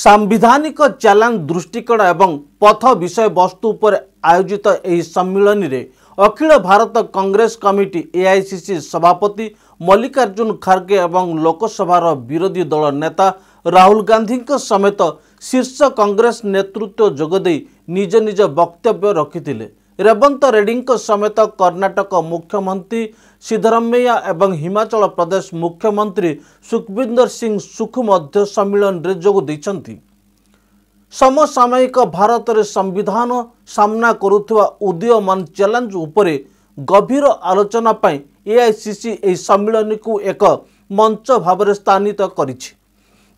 सांविधानिक challenge दृष्टिकोण एवं पथ विषय वस्तु पर आयोजित यह सम्मिलन में अखिल भारत कांग्रेस कमिटी एआईसीसी सभापति मल्लिकार्जुन खड़गे एवं लोकसभार विरोधी दल नेता राहुल गांधी समेत शीर्ष कांग्रेस नेतृत्व जोगदे निज निज वक्तव्य रखिथिले। रेवंत रेड्डी समेत कर्णाटक मुख्यमंत्री सिद्धरामैया एवं हिमाचल प्रदेश मुख्यमंत्री सुखविंदर सिंह सुख मध्य सम्मेलन रे जोग दैछंती। समसामयिक भारत रे संविधान सामना करुवा उदीयमान चैलेंज उपरे गभीर आलोचना पई एआईसीसी ए सम्मेलन को एक मंच भाव स्थानित करिछि।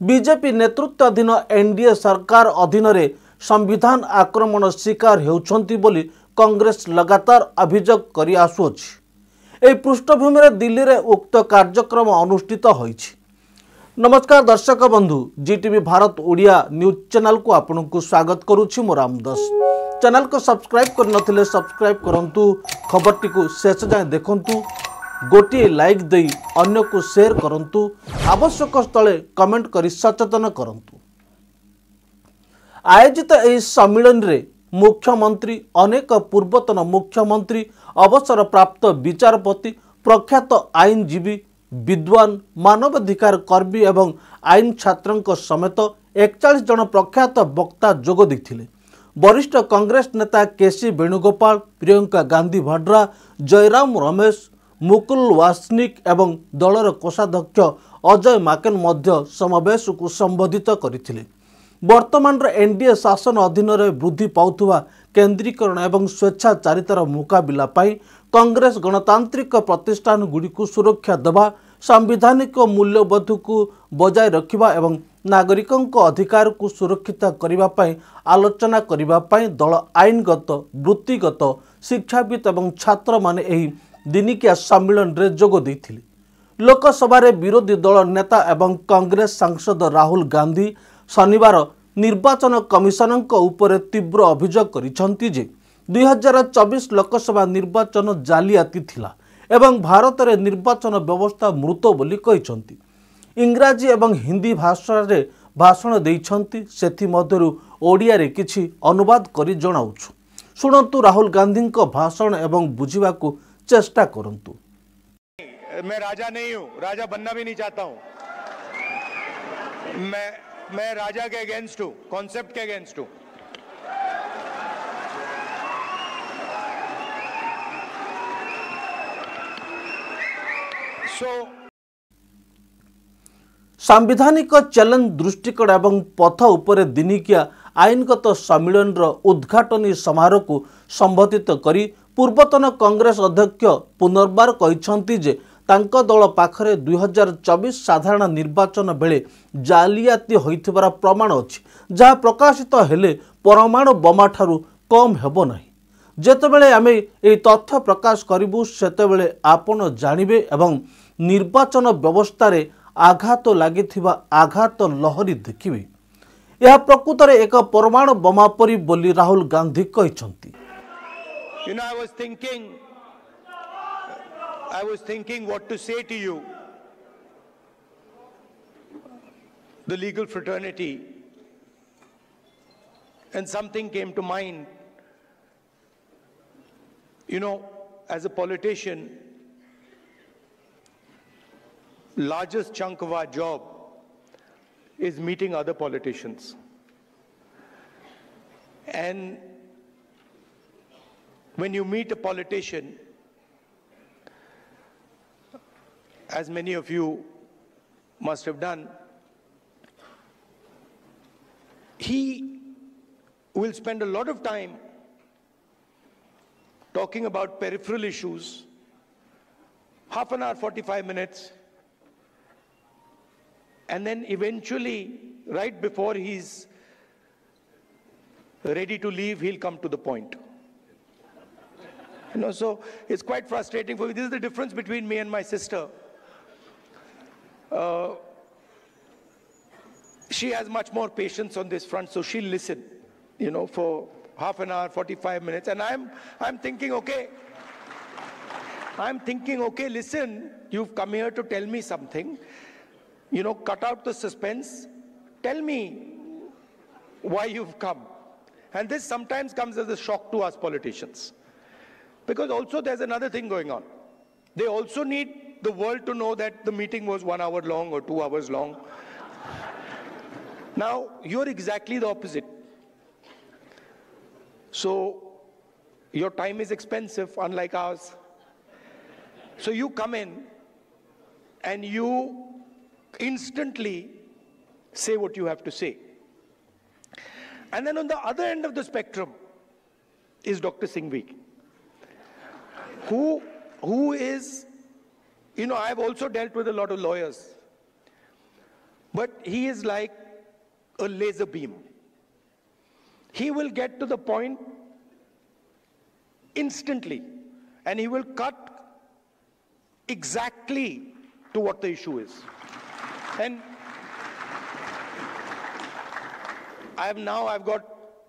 बीजेपी नेतृत्वाधीन एनडीए सरकार अधीन रे संविधान आक्रमण शिकार हेउछंती बोली कांग्रेस लगातार अभियोग करि आसुअछि। ए पृष्ठभूमि रे दिल्ली रे उक्त कार्यक्रम अनुष्ठित होइछि। नमस्कार दर्शक बंधु, जीटीवी भारत ओडिया न्यूज चैनल को आपनको स्वागत करुछि। मो रामदास चैनल को सब्सक्राइब कर नथिले सब्सक्राइब करंतु, खबरटी को शेष जाय देखंतु, गोटे लाइक देई अन्य को शेयर करंतु, आवश्यक स्थले कमेंट करि सचेतन करंतु। आयोजित एही सम्मेलन रे मुख्यमंत्री, अनेक पूर्वतन मुख्यमंत्री, अवसर प्राप्त विचारपति, प्रख्यात आईनजीवी, विद्वान, मानवाधिकार कर्मी एवं आईन छात्रों समेत 41 जन प्रख्यात वक्ता जोग देथिले। वरिष्ठ कांग्रेस नेता केसी वेणुगोपाल, प्रियंका गांधी वाड्रा, जयराम रमेश, मुकुल वासनिक एवं दलर कोषाध्यक्ष अजय माकेन मध्य समावेश को संबोधित करथिले। वर्तमान एनडीए शासन अधीन वृद्धि पाउथुवा केन्द्रीकरण एवं स्वेच्छाचारितार मुकाबिला पाई कांग्रेस गणतांत्रिक प्रतिष्ठान गुड़ी को सुरक्षा देवा, सांविधानिक मूल्यबोध को बजाय रखिबा एवं नागरिकों अधिकार को सुरक्षित करने पाई आलोचना करने पाई दल आईनगत, वृत्तिगत, शिक्षाविद एवं छात्र माने एही दिनिकिया सम्मेलन रे जोग दैथिले। लोकसभा रे विरोधी दल नेता एवं कांग्रेस सांसद राहुल गांधी शनिवार निर्वाचन कमिशनों उपर तीव्र अभियोग करिसेंती जे 2024 लोकसभा निर्वाचन जालियाती थिला एवं भारत रे निर्वाचन व्यवस्था मृत बोली कहिसेंती। इंग्राजी एवं हिंदी भाषा रे भाषण दैछंती, सेथि मध्यरु ओडिया रे किछि अनुवाद करि जणाउछु। सुनंतु राहुल गांधी को भाषण एवं बुझिबा को चेष्टा करंतु। मैं राजा नहीं हूं, राजा बनना भी नहीं चाहता हूं। मैं राजा के अगेंस्ट हूं, कॉन्सेप्ट के अगेंस्ट हूं। सांविधानिक चैलेंज दृष्टिकोण एवं पथ उपर दिनिकिया आईनगत सम्मेलन उद्घाटनी समारोह को संबोधित करी पूर्वतन कांग्रेस अध्यक्ष पुनर्बार कहिसेंती जे तांको दल पाखरे 2024 साधारण निर्वाचन बेले जालियाती होइथिबार प्रमाण अछि, जहाँ प्रकाशित हेले परमाणु बोमा ठारू कम हेबो नाही। जेतेबेले आमे एई तथ्य प्रकाश करिबु सेतेबेले आपण जानिबे एवं निर्वाचन व्यवस्था रे आघात लागिथिबा आघात लहरी देखिबे। यह प्रकृत रे एक परमाणु बोमा परि बोली Rahul Gandhi कहिसेंती। You know, I was thinking what to say to you, the legal fraternity, and something came to mind. You know, as a politician, largest chunk of our job is meeting other politicians. And when you meet a politician, as many of you must have done, he will spend a lot of time talking about peripheral issues, half an hour, 45 minutes, and then eventually, right before he's ready to leave, he'll come to the point. You know, so it's quite frustrating for me. This is the difference between me and my sister. She has much more patience on this front, so she'll listen, you know, for half an hour, 45 minutes. And I'm thinking, okay, listen, you've come here to tell me something. You know, cut out the suspense. Tell me why you've come. And this sometimes comes as a shock to us politicians. Because also there's another thing going on. They also need the world to know that the meeting was 1 hour long or 2 hours long. Now, you're exactly the opposite. So, your time is expensive, unlike ours. So you come in and you instantly say what you have to say. And then on the other end of the spectrum is Dr. Singhvi, who is, you know, I've also dealt with a lot of lawyers, but he is like a laser beam. He will get to the point instantly, and he will cut exactly to what the issue is. And I've got,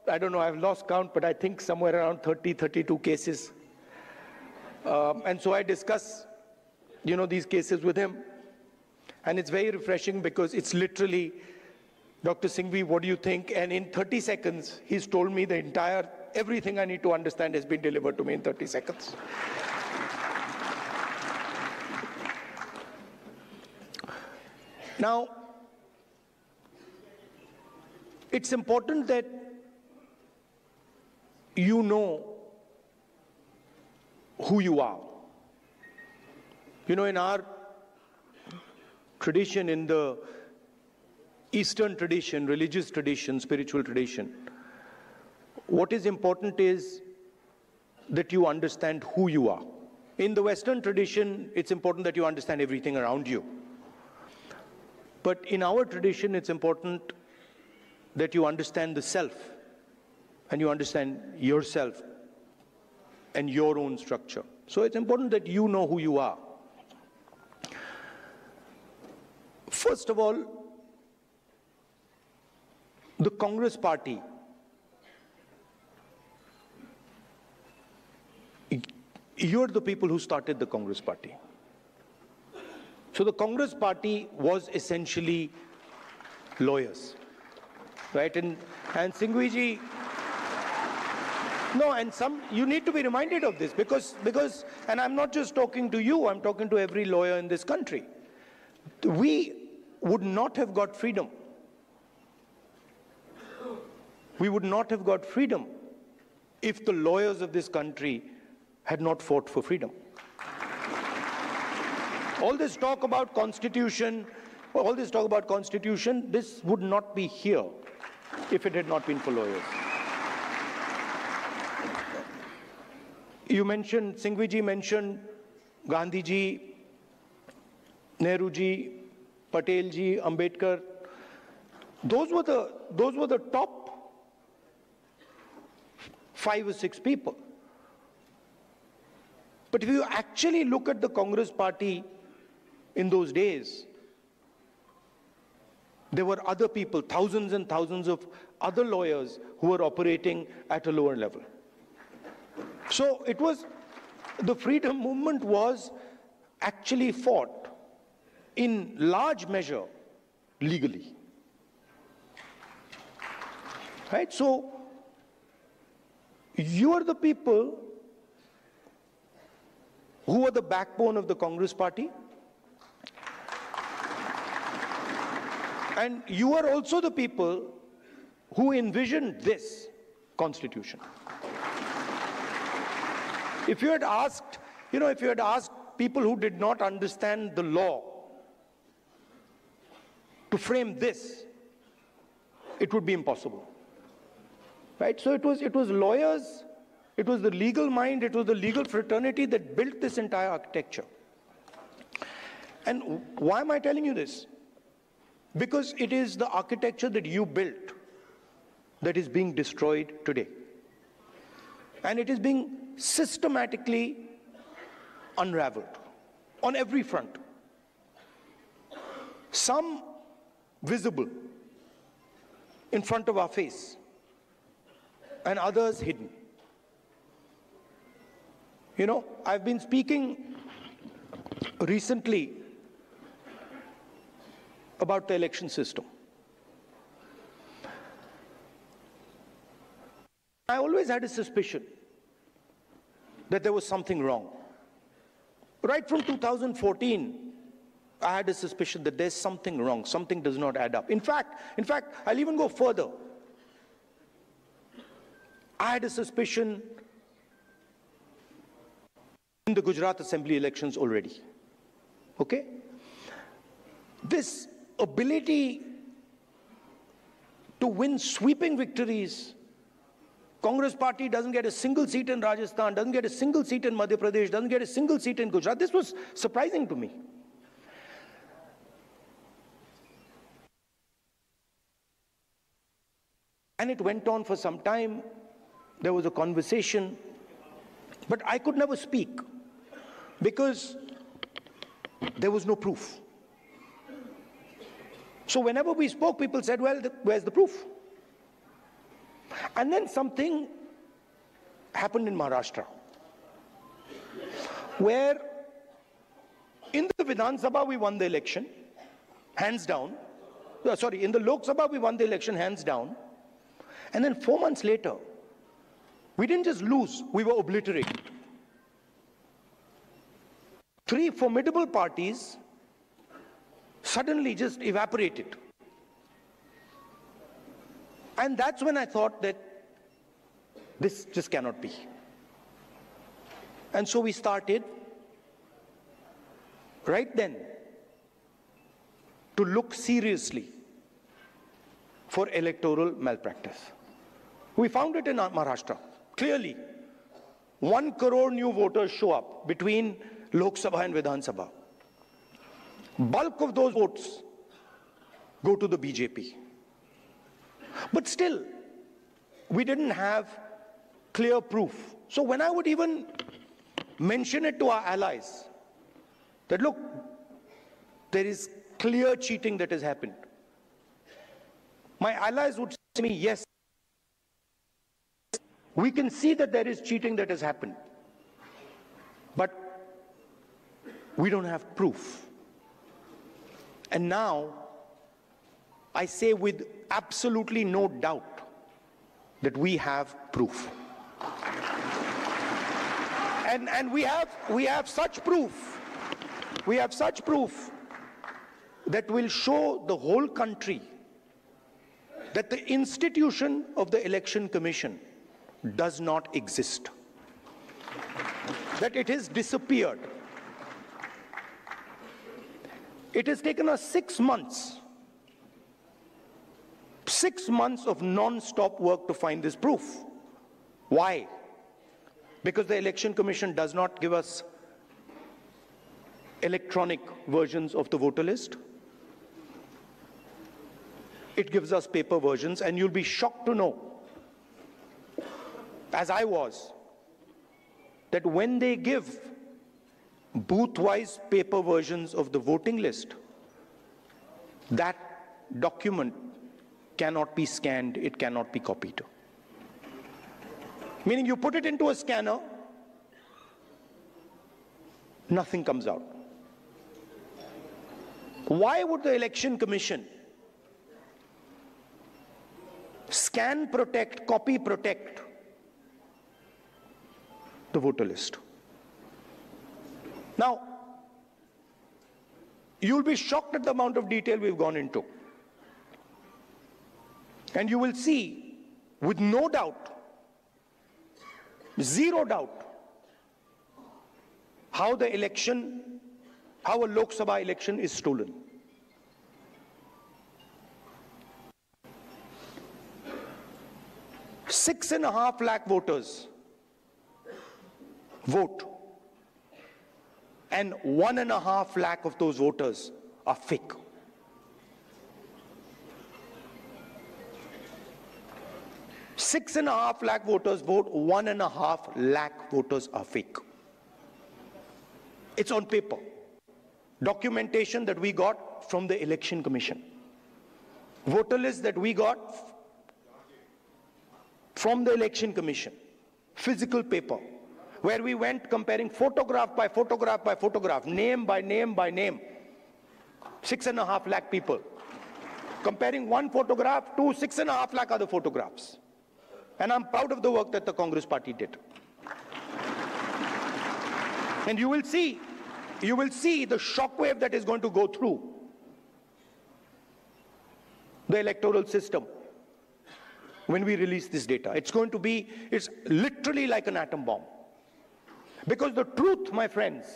I don't know, I've lost count, but I think somewhere around 30, 32 cases. And so I discuss, you know, these cases with him. And it's very refreshing because it's literally, Dr. Singhvi, what do you think? And in 30 seconds, he's told me the entire, everything I need to understand has been delivered to me in 30 seconds. Now, it's important that you know who you are. You know, in our tradition, in the Eastern tradition, religious tradition, spiritual tradition, what is important is that you understand who you are. In the Western tradition, it's important that you understand everything around you. But in our tradition, it's important that you understand the self, and you understand yourself and your own structure. So it's important that you know who you are. First of all, the Congress party, you're the people who started the Congress party. So the Congress party was essentially lawyers, right? And Singhvi ji, no, and you need to be reminded of this because, and I'm not just talking to you, I'm talking to every lawyer in this country. We would not have got freedom. We would not have got freedom if the lawyers of this country had not fought for freedom. All this talk about constitution, this would not be here if it had not been for lawyers. You mentioned, Singhvi ji mentioned Gandhi ji, Nehru ji, Patel ji, Ambedkar. Those were the top 5 or 6 people. But if you actually look at the Congress party in those days, there were other people, thousands and thousands of other lawyers who were operating at a lower level. So it was, the freedom movement was actually fought in large measure legally. Right? So you are the people who are the backbone of the Congress party. And you are also the people who envisioned this constitution. If you had asked, people who did not understand the law to frame this, it would be impossible. Right? So it was lawyers, it was the legal mind, it was the legal fraternity that built this entire architecture. And why am I telling you this? Because it is the architecture that you built that is being destroyed today. And it is being systematically unraveled on every front. Some visible in front of our face, and others hidden. You know, I've been speaking recently about the election system. always had a suspicion that there was something wrong. Right from 2014, I had a suspicion that there's something wrong, something does not add up. In fact, I'll even go further. I had a suspicion in the Gujarat Assembly elections already. Okay? This ability to win sweeping victories. Congress party doesn't get a single seat in Rajasthan, doesn't get a single seat in Madhya Pradesh, doesn't get a single seat in Gujarat. This was surprising to me. And it went on for some time. There was a conversation, but I could never speak because there was no proof. So whenever we spoke, people said, well, where's the proof? And then something happened in Maharashtra, where in the Vidhan Sabha we won the election, hands down. In the Lok Sabha we won the election, hands down. And then 4 months later, we didn't just lose, we were obliterated. 3 formidable parties suddenly just evaporated. And that's when I thought that this just cannot be. And so we started right then to look seriously for electoral malpractice. We found it in Maharashtra. Clearly, 1 crore new voters show up between Lok Sabha and Vidhan Sabha. Bulk of those votes go to the BJP. But still, we didn't have clear proof. So when I would even mention it to our allies, that look, there is clear cheating that has happened, my allies would say to me, yes, we can see that there is cheating that has happened, but we don't have proof. And now, I say with absolutely no doubt that we have proof. And we have such proof. We have such proof that will show the whole country that the institution of the Election Commission does not exist. That it has disappeared. It has taken us 6 months. 6 months of non-stop work to find this proof. Why? Because the Election Commission does not give us electronic versions of the voter list. It gives us paper versions, and you'll be shocked to know, as I was, that when they give booth-wise paper versions of the voting list, that document cannot be scanned, it cannot be copied. Meaning you put it into a scanner, nothing comes out. Why would the Election Commission scan protect, copy protect the voter list? Now, you'll be shocked at the amount of detail we've gone into. And you will see, with no doubt, zero doubt, how a Lok Sabha election is stolen. Six and a half lakh voters vote, and 1.5 lakh of those voters are fake. Six and a half lakh voters vote, 1.5 lakh voters are fake. It's on paper. Documentation that we got from the Election Commission. Voter list that we got from the Election Commission. Physical paper, where we went comparing photograph by photograph by photograph, name by name by name. 6.5 lakh people. Comparing one photograph to 6.5 lakh other photographs. And I'm proud of the work that the Congress party did. And you will see the shockwave that is going to go through the electoral system when we release this data. It's literally like an atom bomb. Because the truth, my friends,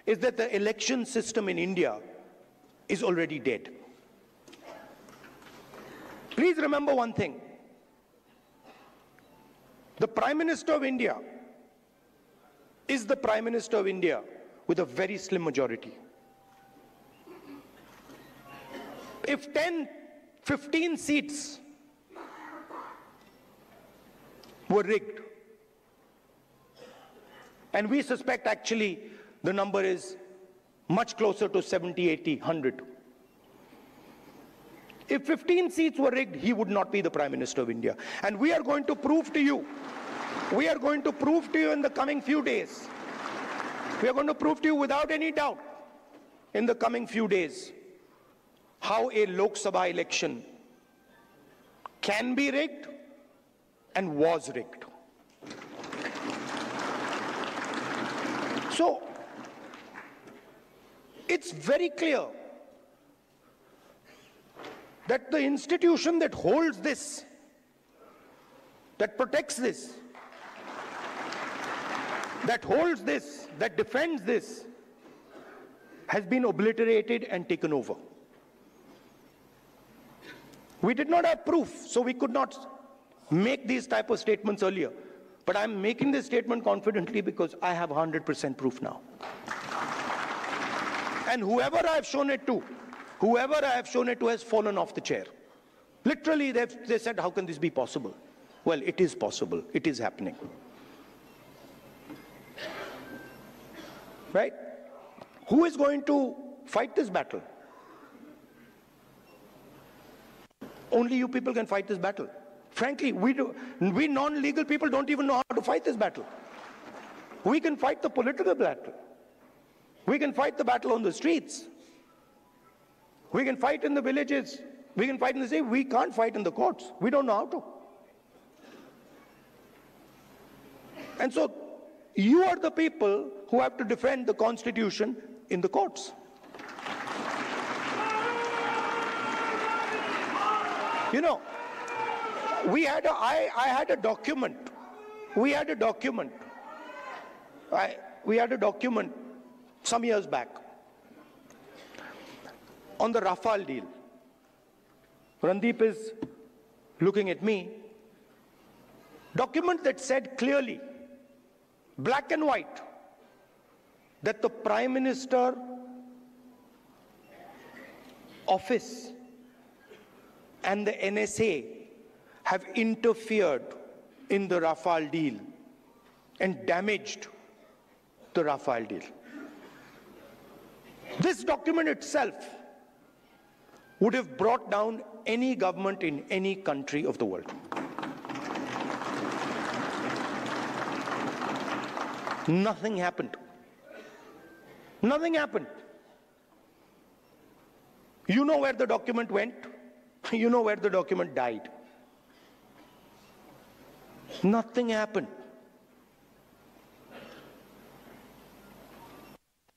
is that the election system in India is already dead. Please remember one thing. The Prime Minister of India is the Prime Minister of India with a very slim majority. If 10, 15 seats were rigged, and we suspect actually the number is much closer to 70, 80, 100. If 15 seats were rigged, he would not be the Prime Minister of India. And we are going to prove to you, in the coming few days, we are going to prove to you without any doubt in the coming few days how a Lok Sabha election can be rigged and was rigged. So, it's very clear that the institution that holds this, that protects this, that holds this, that defends this, has been obliterated and taken over. We did not have proof, so we could not make these type of statements earlier. But I'm making this statement confidently because I have 100% proof now. And whoever I have shown it to has fallen off the chair. Literally, they said, how can this be possible? Well, it is possible. It is happening. Right? Who is going to fight this battle? Only you people can fight this battle. Frankly, we non-legal people don't even know how to fight this battle. We can fight the political battle. We can fight the battle on the streets. We can fight in the villages. We can fight in the city. We can't fight in the courts. We don't know how to. And so, you are the people who have to defend the Constitution in the courts. You know, I had a document. We had a document some years back on the Rafale deal. Randeep is looking at me. Document that said clearly, black and white, that the Prime Minister office and the NSA have interfered in the Rafale deal and damaged the Rafale deal. This document itself would have brought down any government in any country of the world. Nothing happened. Nothing happened. You know where the document went? You know where the document died. Nothing happened.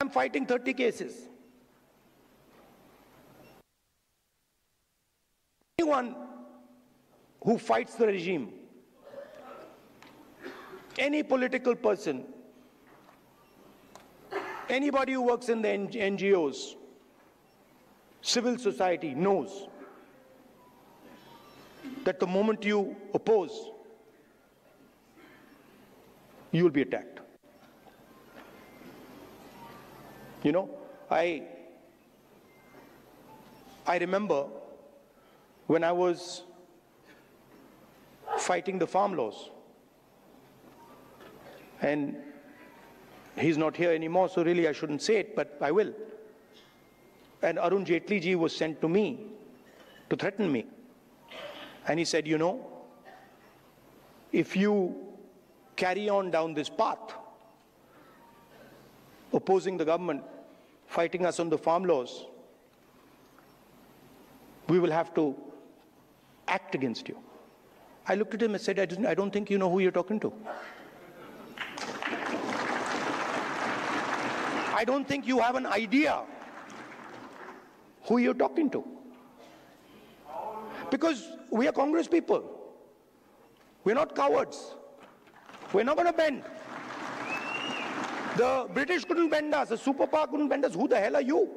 I'm fighting 30 cases. Anyone who fights the regime, any political person, anybody who works in the NGOs, civil society knows that the moment you oppose, you will be attacked. You know, I remember when I was fighting the farm laws, and he's not here anymore, so really I shouldn't say it, but I will. And Arun Jaitley ji was sent to me to threaten me. And he said, you know, if you carry on down this path, opposing the government, fighting us on the farm laws, we will have to act against you. I looked at him and said, I don't think you know who you're talking to. I don't think you have an idea who you're talking to. Because we are Congress people. We're not cowards. We're not going to bend. The British couldn't bend us. The superpower couldn't bend us. Who the hell are you?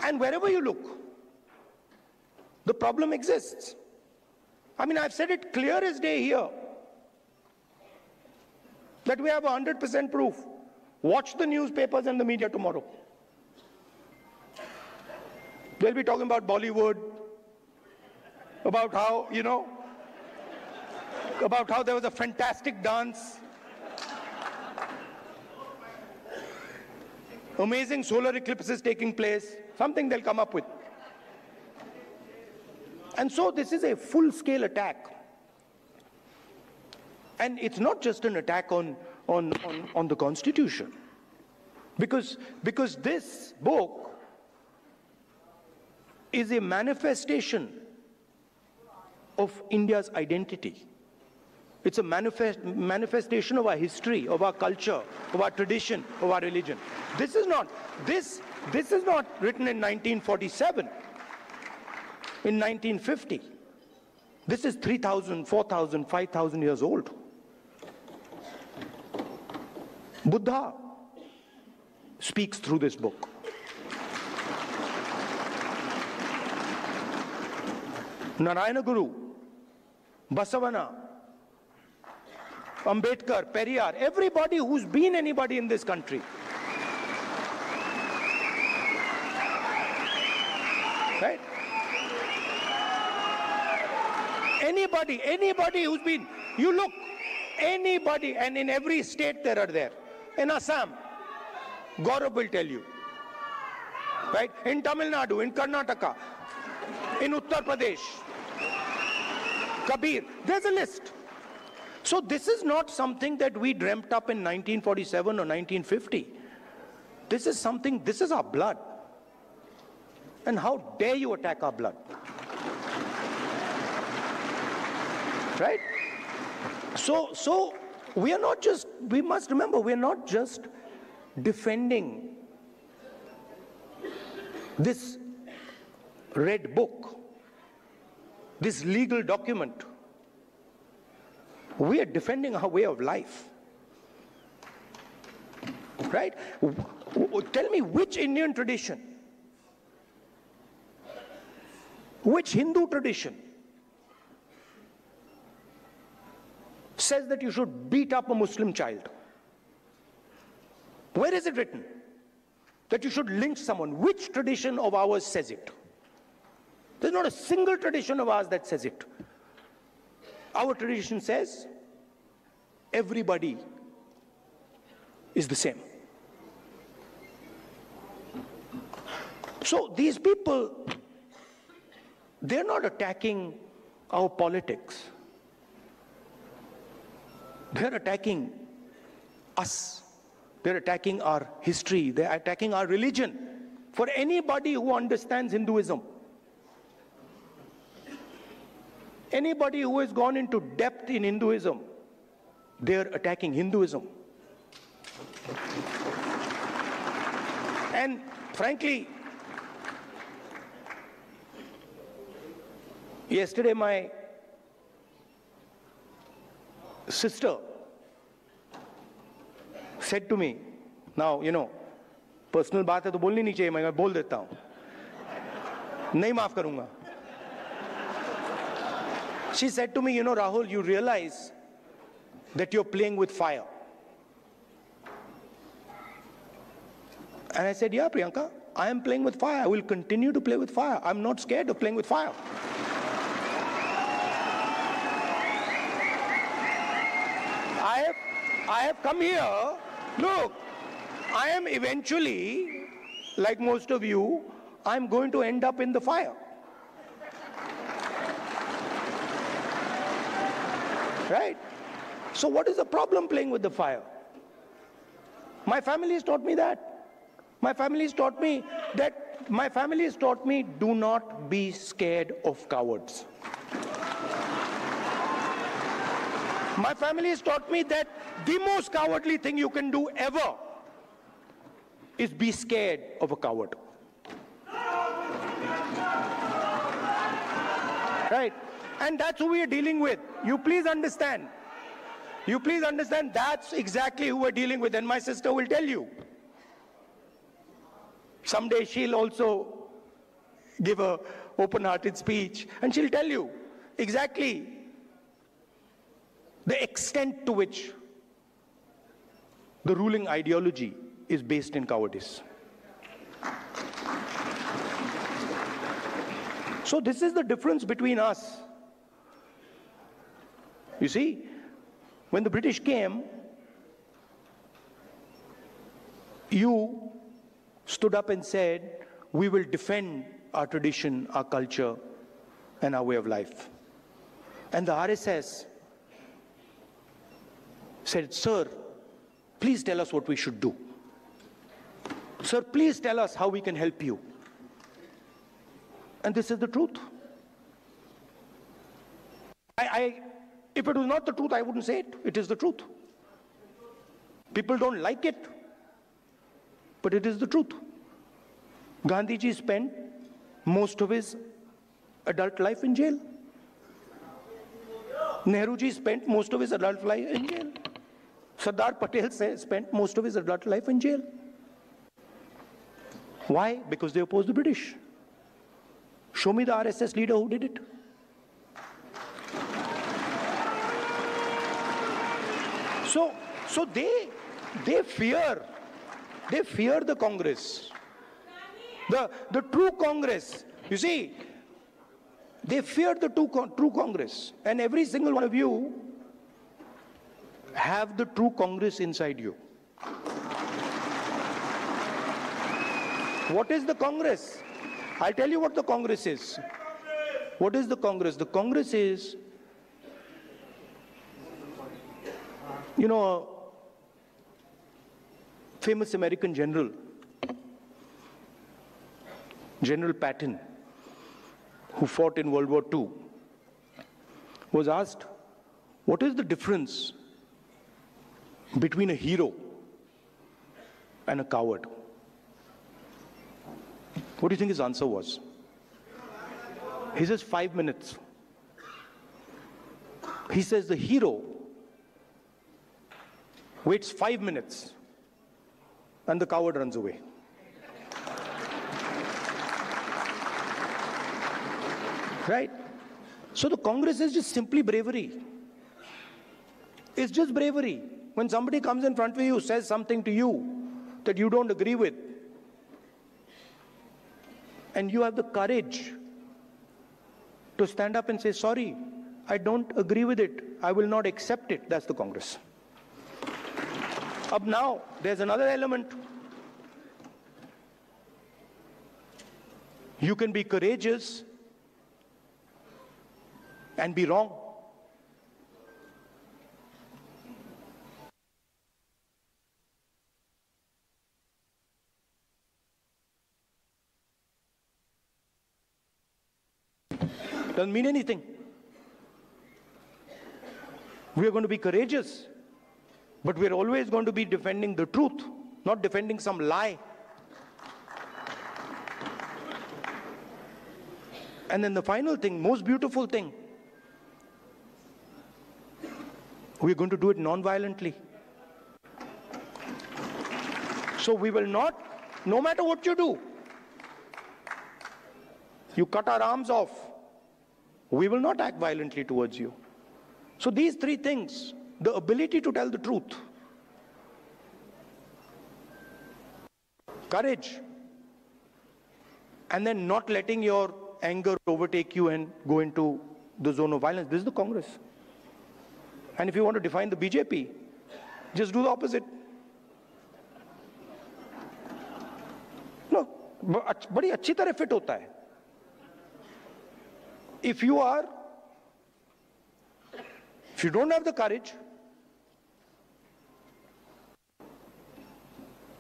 And wherever you look, the problem exists. I mean, I've said it clear as day here, that we have 100% proof. Watch the newspapers and the media tomorrow. They'll be talking about Bollywood, about how, about how there was a fantastic dance, amazing solar eclipses taking place, something they'll come up with. And so this is a full-scale attack. And it's not just an attack on the Constitution. Because this book is a manifestation of India's identity. It's a manifestation of our history, of our culture, of our tradition, of our religion. This is not written in 1947, in 1950. This is 3,000, 4,000, 5,000 years old. Buddha speaks through this book. Narayana Guru, Basavana, Ambedkar, Periyar, everybody who's been anybody in this country. Right? Anybody who's been, you look, anybody, and in every state there are there. In Assam, Gaurav will tell you. Right? In Tamil Nadu, in Karnataka, in Uttar Pradesh, Kabir, there's a list. So this is not something that we dreamt up in 1947 or 1950. This is something, this is our blood. And how dare you attack our blood? Right? So we are not just, we must remember, we are not just defending this red book, this legal document. We are defending our way of life. Right? Tell me which Indian tradition, which Hindu tradition says that you should beat up a Muslim child? Where is it written that you should lynch someone? Which tradition of ours says it? There's not a single tradition of ours that says it. Our tradition says everybody is the same. So these people, they're not attacking our politics. They're attacking us. They're attacking our history. They're attacking our religion. For anybody who understands Hinduism, anybody who has gone into depth in Hinduism, they're attacking Hinduism. And frankly, yesterday my sister said to me, now, personal बात है तो बोलनी नहीं चाहिए, मैं बोल देता हूँ, नहीं माफ करूँगा. She said to me, Rahul, you realize that you're playing with fire. And I said, yeah, Priyanka, I am playing with fire. I will continue to play with fire. I'm not scared of playing with fire. I have come here, look, I am eventually, like most of you, I'm going to end up in the fire. Right? So what is the problem playing with the fire? My family has taught me that. My family has taught me that my family has taught me, do not be scared of cowards. My family has taught me that the most cowardly thing you can do ever is be scared of a coward. Right? And that's who we are dealing with. You please understand. You please understand that's exactly who we're dealing with. And my sister will tell you. Someday she'll also give a open-hearted speech and she'll tell you exactly the extent to which the ruling ideology is based in cowardice. So this is the difference between us. You see, when the British came, you stood up and said, we will defend our tradition, our culture, and our way of life. And the RSS said, sir, please tell us what we should do. Sir, please tell us how we can help you. And this is the truth. If it was not the truth, I wouldn't say it. It is the truth. People don't like it, but it is the truth. Gandhiji spent most of his adult life in jail. Nehruji spent most of his adult life in jail. Sardar Patel spent most of his adult life in jail. Why? Because they opposed the British. Show me the RSS leader who did it. So they fear the Congress. The true Congress. You see, they fear the true Congress. And every single one of you have the true Congress inside you. What is the Congress? I'll tell you what the Congress is. What is the Congress? The Congress is, you know, a famous American general, General Patton, who fought in World War II, was asked, what is the difference between a hero and a coward? What do you think his answer was? He says 5 minutes. He says the hero waits 5 minutes and the coward runs away. Right? So the Congress is just simply bravery. It's just bravery. When somebody comes in front of you, says something to you that you don't agree with, and you have the courage to stand up and say, sorry, I don't agree with it. I will not accept it. That's the Congress. Up now, there's another element. You can be courageous and be wrong. Doesn't mean anything. We are going to be courageous, but we're always going to be defending the truth, not defending some lie. And then the final thing, most beautiful thing, we're going to do it non-violently. So we will not, no matter what you do, you cut our arms off, we will not act violently towards you. So these three things, the ability to tell the truth, courage, and then not letting your anger overtake you and go into the zone of violence. This is the Congress. And if you want to define the BJP, just do the opposite. No, बड़ी अच्छी तरह fit होता है. If you don't have the courage,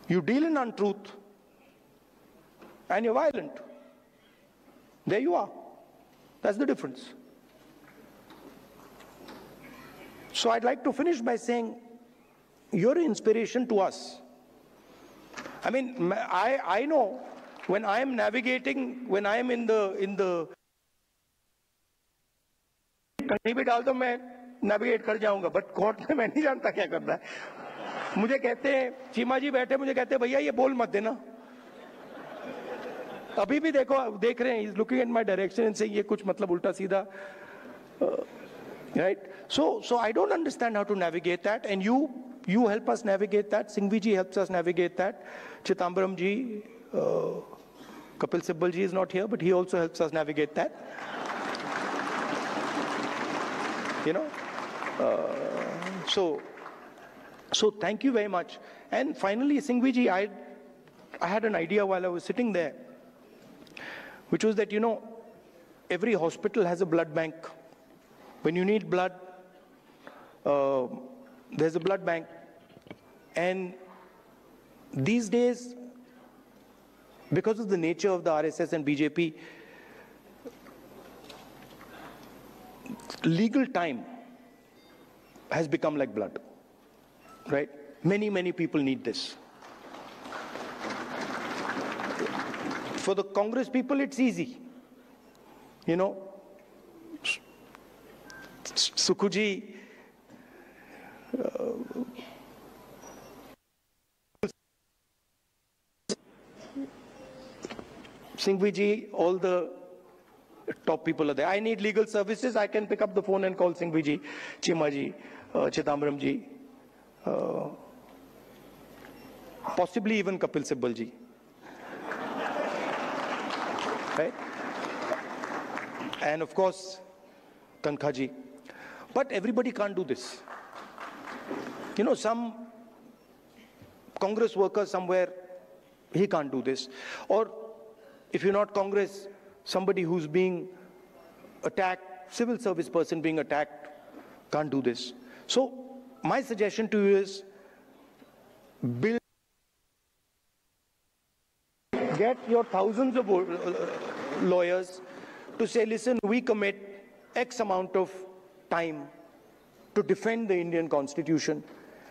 you deal in untruth, and you're violent. There you are. That's the difference. So I'd like to finish by saying you're an inspiration to us. I mean, I know when I am navigating, when I am in the कहीं भी डाल दो मैं navigate कर जाऊंगा, but court में मैं नहीं जानता क्या करना है. मुझे कहते हैं, चीमा जी बैठे, मुझे कहते हैं भैया ये बोल मत देना. अभी भी देख रहे हैं, he's looking at my direction and saying ये कुछ मतलब उल्टा सीधा, right? So I don't understand how to navigate that, and you help us navigate that. Singhvi ji helps us navigate that. Chidambaram ji, Kapil Sibal ji is not here, but he also helps us navigate that. You know, so thank you very much. And finally, Singhvi ji, I had an idea while I was sitting there, which was that, you know, every hospital has a blood bank. When you need blood, there's a blood bank. And these days, because of the nature of the RSS and BJP, legal time has become like blood, right? Many people need this. For the Congress people, it's easy. You know, Sukhuji, Singhvi ji, all the top people are there. I need legal services. I can pick up the phone and call Singhvi ji, Chima ji, Chidambaram ji, possibly even Kapil Sibal ji. Right? And of course, Tankha ji. But everybody can't do this. You know, some Congress worker somewhere, he can't do this. Or if you're not Congress, somebody who's being attacked, civil service person being attacked, can't do this. So my suggestion to you is get your thousands of lawyers to say, listen, we commit X amount of time to defend the Indian Constitution,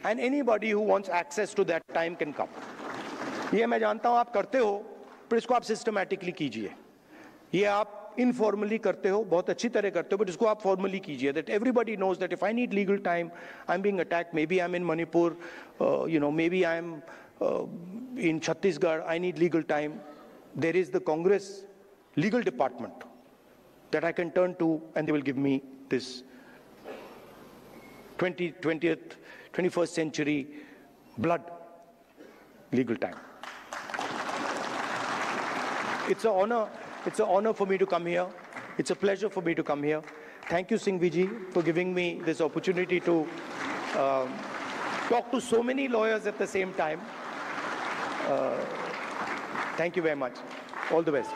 and anybody who wants access to that time can come. ये मैं जानता हूँ आप करते हो, पर इसको आप systematically कीजिए. ये आप informally करते हो, बहुत अच्छी तरह करते हो, but इसको आप formally कीजिए. That everybody knows that if I need legal time, I'm being attacked. Maybe I'm in Manipur, you know, maybe I'm in Chhattisgarh. I need legal time. There is the Congress legal department that I can turn to, and they will give me this 21st century blood legal time. It's an honor for me to come here. It's a pleasure for me to come here. Thank you, Singhvi ji, for giving me this opportunity to talk to so many lawyers at the same time. Thank you very much. All the best.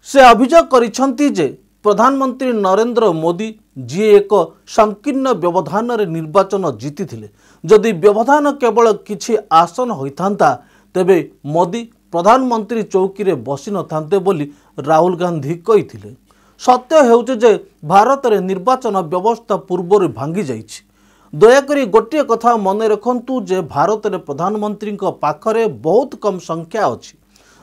से अभियोग करिसेंती जे प्रधानमंत्री नरेंद्र मोदी जी एक संकीर्ण व्यवधान रे निर्वाचन जीति थिले. जदि व्यवधान केवल किछि आसन होइथांता तेबे मोदी प्रधानमंत्री चौकी रे बसी नथांते बोली राहुल गांधी कहिथिले. सत्य हेउचे जे भारत रे निर्वाचन व्यवस्था पूर्व भांगी जाइछि. दयाकरी गोटे कथा मन रखंतु जे भारत रे प्रधानमंत्री पाखरे बहुत कम संख्या अछि.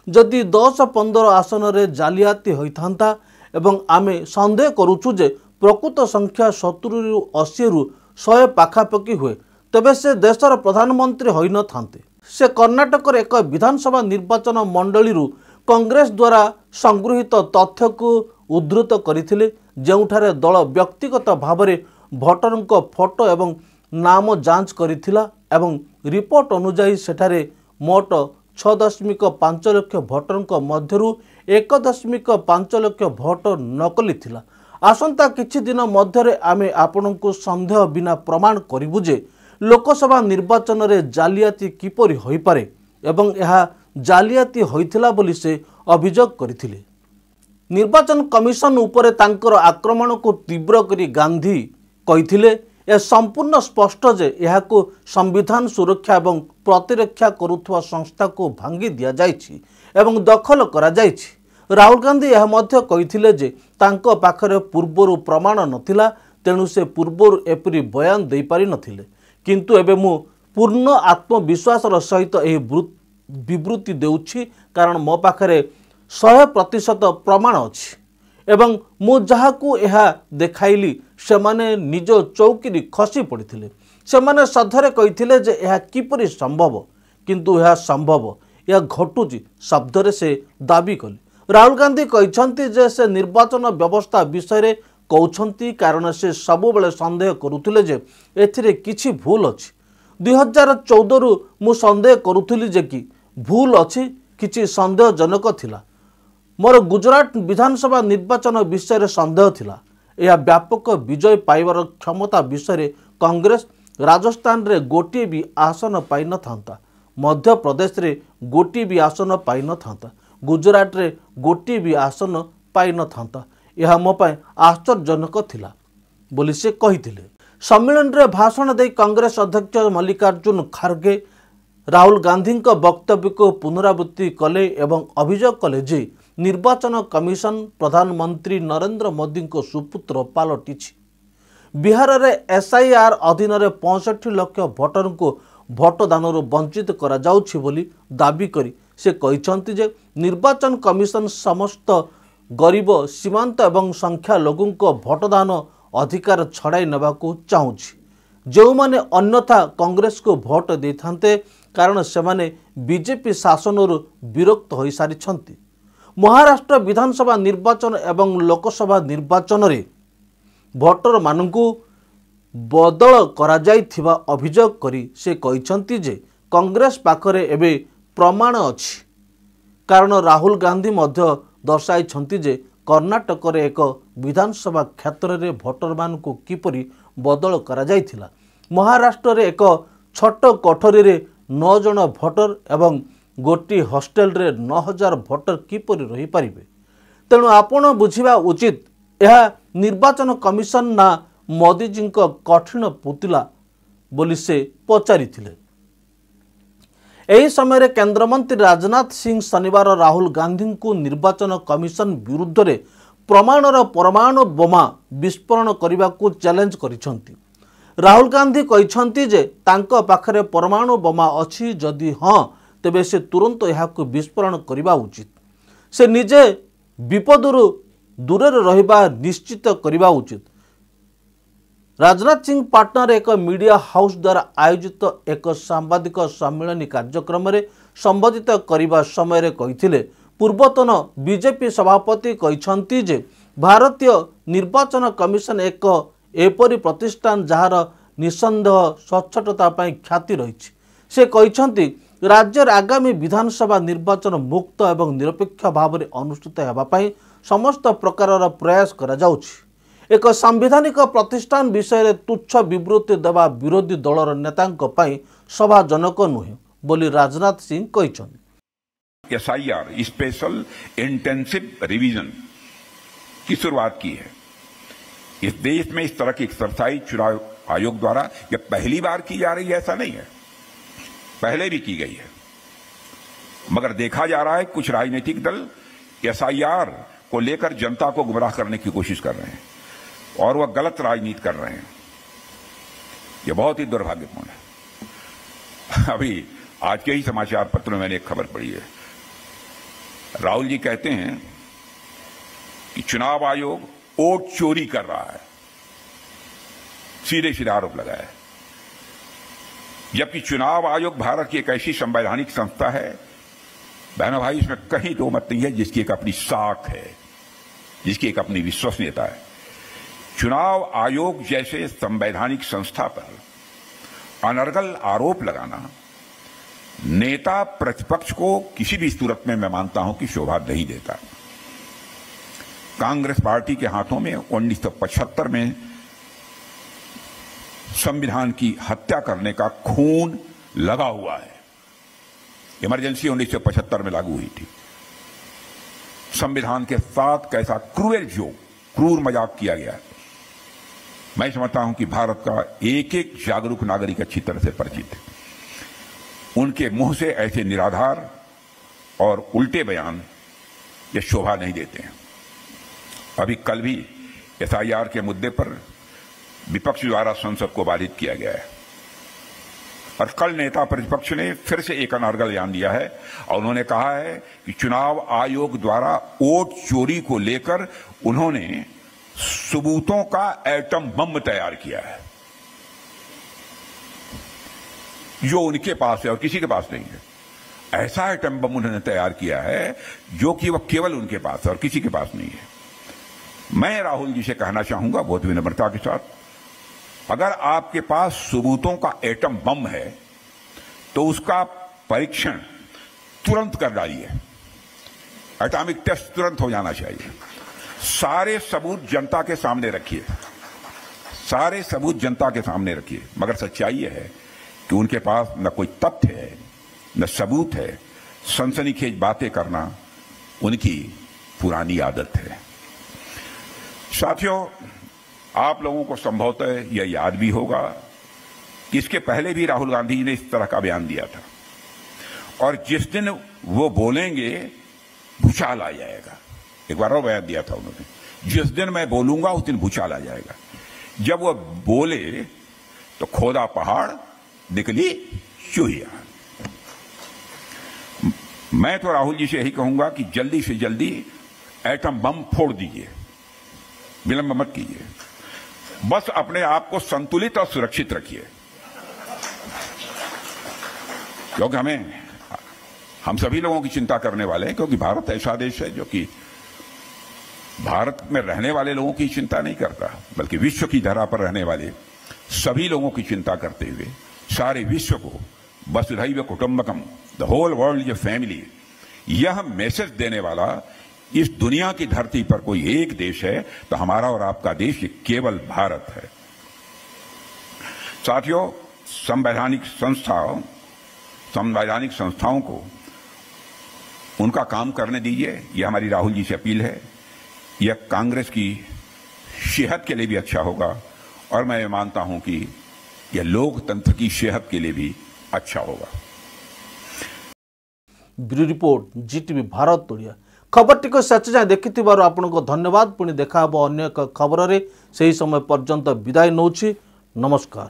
जदि 10-15 आसन रे जालियाती होइथांता एवं आमे संदेह करूछु जे प्रकृत संख्या 70 रु 80 रु 100 पाखापाखि हुए तेबे से देशर प्रधानमंत्री होई न थांते. से कर्णाटक एक विधानसभा निर्वाचन मंडली रु कांग्रेस द्वारा संगृहीत तथ्य को उद्धृत करथिले, जेउठारे दल व्यक्तिगत भावरे भोटरंको फोटो एवं नाम जांच करिथिला एवं रिपोर्ट अनुसार सेठारे मोट 6.5 लाख भोटरंको मध्यरु 1.5 लाख भोट नकली थिला. आसंता किछि दिन मध्यरे आमे आपनकु संदेह बिना प्रमाण करिबु जे लोकसभा निर्वाचन रे जालियाती किपरि होई पारे एवं यह जालियाती होइथिला बोली से अभियोग करथिले. निर्वाचन कमिशन उपरे तांकर आक्रमण को तीव्र करी गांधी कहिथिले यह संपूर्ण स्पष्ट जे यह संविधान सुरक्षा एवं प्रतिरक्षा करुवा संस्था को भांगी दि जाइछि एवं दखल करा जाइछि। राहुल गांधी यह मध्य कहिथिले जे तांको पाखरे पूर्वरु प्रमाण नथिला, तेणु से पूर्वरु एपरी बयान दे पारि नथिले, किंतु एबे मु पूर्ण आत्मविश्वासर सहित एही विवृत्ति देउछि, कारण मो पाखरे 100% प्रमाण अछि एवं मु जहाकू एहा देखाइली सेमाने निज चौकीरी खसी पड़िथिले। सेमाने सधरे कहिथिले जे एहा किपरि संभव, किंतु एहा संभव, यह घटुची शब्दरे से दाबी कले। राहुल गांधी कहते जे से निर्वाचन व्यवस्था विषय रे कहउछंती, कारण से सबु बेले संदेह करुथिले जे एथिरे किछि भूल अछि। 2014 रु मु संदेह करुथिली जे कि भूल अछि, किछि संदेहजनक थिला। मोर गुजरात विधानसभा निर्वाचन विषय रे संदेह थिला। यह व्यापक विजय पाइबार क्षमता विषय रे कांग्रेस राजस्थान रे गोटे भी आसन पाई न थांता, मध्य प्रदेश रे गोटे भी आसन पाई न थांता, गुजरात रे गोटे भी आसन पाई न थांता। यह मो पाए आश्चर्यजनक थिला बोली से कहिथिले। सम्मेलन रे भाषण दे कांग्रेस अध्यक्ष मल्लिकार्जुन खड़गे राहुल गांधी वक्तव्य को पुनरावृत्ति कले एवं अभियोग कले जे निर्वाचन कमिशन प्रधानमंत्री नरेंद्र मोदी को सुपुत्र पालटिछि। बिहार रे एसआईआर अधीन रे 65 लाख भोटर को भोटदान वंचित करा जाउछि बोली दाबी करी से कहिसंती जे निर्वाचन कमिशन समस्त गरीब सीमांत एवं संख्या लोगों को भोटदान अधिकार छड़ाई नेबाकू चाहूछि, जो माने अन्यथा कांग्रेस को भोट दे थांते, कारण सेमाने बीजेपी शासनरु विरक्त होई सारिछंती। महाराष्ट्र विधानसभा निर्वाचन एवं लोकसभा निर्वाचन रे भोटर मानकू बदल करा जाइथिबा अभियोग करी से कहिसंती जे कांग्रेस पाखरे एबे प्रमाण अछि, कारण राहुल गांधी मध्य दर्शाई जे कर्नाटक रे एक विधानसभा क्षेत्र रे भोटर मानकू किपरि बदल करा जाइथिला। महाराष्ट्र रे एक छोट कोठरी रे 9 जन भोटर एवं गोटी हॉस्टेल रे 9000 भोटर किपरि रही पारिबे। तेणु आपण बुझिबा उचित यह निर्वाचन कमिशन ना मोदी जी को कठिन पुतला बोली से पचारिथिले। एही समय केंद्र मंत्री राजनाथ सिंह शनिवार राहुल गांधी को निर्वाचन कमिशन विरुद्ध रे प्रमाणर परमाणु बोमा विस्फोरण करने को चैलेंज करिसंती। राहुल गांधी कहिसंती जे तांको पाखरे परमाणु बोमा अछि, जदि हाँ तेबे से तुरंत यहाकू विस्फोरण करबा उचित। से निजे विपदरु दूर रहिबा निश्चित करबा उचित। राजनाथ सिंह पाटना एक मीडिया हाउस द्वारा आयोजित एक सांबादिक सम्मेलन कार्यक्रम में संबोधित करने समय कहिथिले पूर्वतन बीजेपी सभापति कहिसंती जे भारतीय निर्वाचन कमिशन एक एपरी प्रतिष्ठान जहार निसंदेह स्वच्छता ख्याति रही। से कहिसंती राज्य आगामी विधानसभा निर्वाचन मुक्त एवं निरपेक्ष भाव में अनुष्ठित होगापाई समस्त प्रकार प्रयास करा जाउछि। एक संवैधानिक प्रतिष्ठान विषय रे तुच्छ विवृत्ति देवा विरोधी दलर नेतांको पई सभाजनक नुहे बोली राजनाथ सिंह कहिसंती। एसआईआर स्पेशल इंटेंसिव रिवीजन की शुरुआत की है। इस देश में इस तरह की एक्सरसाइज चुनाव आयोग द्वारा यह पहली बार की जा रही है, ऐसा नहीं है, पहले भी की गई है, मगर देखा जा रहा है कुछ राजनीतिक दल एसआईआर को लेकर जनता को गुमराह करने की कोशिश कर रहे हैं और वह गलत राजनीति कर रहे हैं। यह बहुत ही दुर्भाग्यपूर्ण है। अभी आज के ही समाचार पत्र में मैंने एक खबर पढ़ी है, राहुल जी कहते हैं कि चुनाव आयोग वोट चोरी कर रहा है, सीधे सीधे आरोप लगाया है, जबकि चुनाव आयोग भारत की एक ऐसी संवैधानिक संस्था है, बहनों भाई, इसमें कहीं दो मत नहीं है, जिसकी एक अपनी साख है, जिसकी एक अपनी विश्वसनीयता है। चुनाव आयोग जैसे संवैधानिक संस्था पर अनर्गल आरोप लगाना नेता प्रतिपक्ष को किसी भी सूरत में मैं मानता हूं कि शोभा नहीं देता। कांग्रेस पार्टी के हाथों में 1975 में संविधान की हत्या करने का खून लगा हुआ है। इमरजेंसी 1975 में लागू हुई थी। संविधान के साथ कैसा क्रूर मजाक किया गया। मैं समझता हूं कि भारत का एक एक जागरूक नागरिक अच्छी तरह से परिचित है। उनके मुंह से ऐसे निराधार और उल्टे बयान ये शोभा नहीं देते हैं। अभी कल भी एसआईआर के मुद्दे पर विपक्ष द्वारा संसद को बाधित किया गया है और कल नेता प्रतिपक्ष ने फिर से एक अनर्गल बयान दिया है और उन्होंने कहा है कि चुनाव आयोग द्वारा वोट चोरी को लेकर उन्होंने सबूतों का एटम बम तैयार किया है जो उनके पास है और किसी के पास नहीं है। ऐसा एटम बम उन्होंने तैयार किया है जो कि वह केवल उनके पास है और किसी के पास नहीं है। मैं राहुल जी से कहना चाहूंगा बहुत विनम्रता के साथ, अगर आपके पास सबूतों का एटम बम है तो उसका परीक्षण तुरंत कर डालिए। एटॉमिक टेस्ट तुरंत हो जाना चाहिए। सारे सबूत जनता के सामने रखिए, सारे सबूत जनता के सामने रखिए। मगर सच्चाई यह है कि उनके पास न कोई तथ्य है न सबूत है। सनसनीखेज बातें करना उनकी पुरानी आदत है। साथियों, आप लोगों को संभवतः यह याद भी होगा कि इसके पहले भी राहुल गांधी जी ने इस तरह का बयान दिया था और जिस दिन वो बोलेंगे भूचाल आ जाएगा। एक बार और बयान दिया था उन्होंने, जिस दिन मैं बोलूंगा उस दिन भूचाल आ जाएगा। जब वो बोले तो खोदा पहाड़ निकली चूहिया। मैं तो राहुल जी से यही कहूंगा कि जल्दी से जल्दी एटम बम फोड़ दीजिए, विलंब मत कीजिए। बस अपने आप को संतुलित और सुरक्षित रखिए, क्योंकि हम सभी लोगों की चिंता करने वाले हैं। क्योंकि भारत ऐसा देश है जो कि भारत में रहने वाले लोगों की चिंता नहीं करता, बल्कि विश्व की धरा पर रहने वाले सभी लोगों की चिंता करते हुए सारे विश्व को वसुधैव कुटुंबकम, the whole world is a family, यह मैसेज देने वाला इस दुनिया की धरती पर कोई एक देश है तो हमारा और आपका देश केवल भारत है। साथियों, संवैधानिक संस्थाओं को उनका काम करने दीजिए, यह हमारी राहुल जी से अपील है। यह कांग्रेस की सेहत के लिए भी अच्छा होगा और मैं मानता हूं कि यह लोकतंत्र की सेहत के लिए भी अच्छा होगा। Bureau report, GTV Bharat Odia. खबरटी को शेष जाए देखिथिबारु आपनको धन्यवाद। पुणी देखा अन्य एक खबर से ही समय पर्यंत विदाय नौछि। नमस्कार।